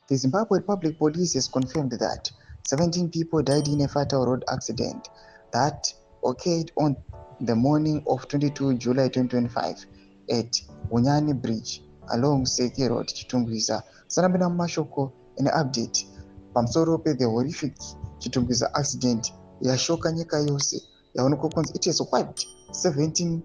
The Zimbabwe Public Police has confirmed that 17 people died in a fatal road accident that occurred on the morning of 22 July 2025 at Unyani Bridge along Sadc Road, Chitungwiza. Sanabina mashoko in an update. Pamsoro pe the horrific Chitungwiza accident yashoka nyika yose. It has wiped 17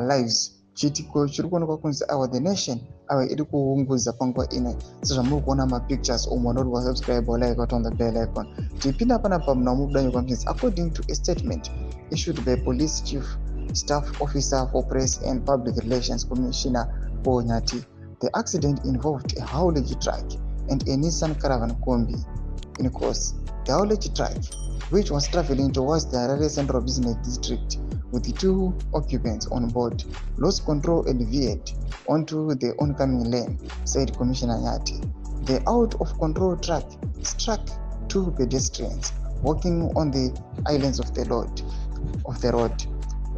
lives. Chitiko chirikuonekwa kunzi our the nation awe iri kuunguza panguva ino sezvamuri kuona mapictures omwe anoti wasubscribe like on the bell icon tipinda panapa muna mubudanyi kwamtins. According to a statement issued by Police Chief Staff Officer for Press and Public Relations Commissioner Paul Nyati, the accident involved a haulage truck and a Nissan Caravan Combi. In course, the haulage truck, which was traveling towards the Harare Central Business District with the two occupants on board, lost control and veered onto the oncoming lane, said Commissioner Nyati. The out-of-control truck struck two pedestrians walking on the islands of the road.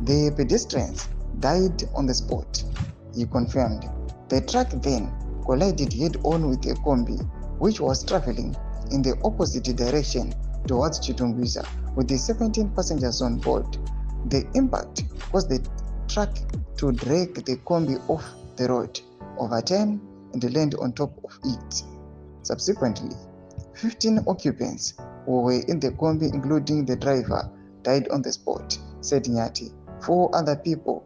The pedestrians died on the spot, he confirmed. The truck then collided head-on with a combi, which was traveling in the opposite direction towards Chitungwiza, with the 17 passengers on board. The impact caused the truck to drag the combi off the road, overturn and land on top of it. Subsequently, 15 occupants who were in the combi, including the driver, died on the spot, said Nyati. 4 other people,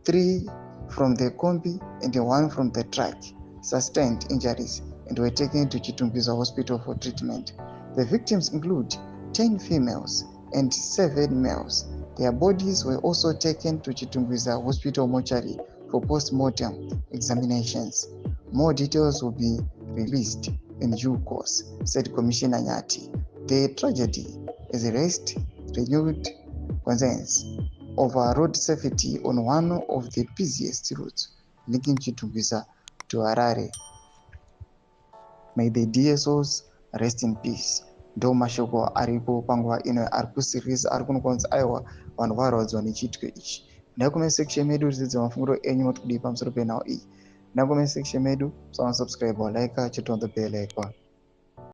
3 from the combi and 1 from the truck, sustained injuries and were taken to Chitungwiza Hospital for treatment. The victims include 10 females and 7 males. Their bodies were also taken to Chitungwiza Hospital mortuary for post-mortem examinations. More details will be released in due course, said Commissioner Nyati. The tragedy has raised renewed concerns over road safety on one of the busiest routes linking Chitungwiza to Harare. May the dear souls rest in peace. Ndo mashoko aripo panguva ino ari kusirisa ari kunokonza aiwa vanhu varwadzwa nechitwe ichi. Ndakume section medu tidzidza mafungiro enyu moti kudii pamusoro penhau iyi. Ndakume section medu subscribe like chito on the bell icon.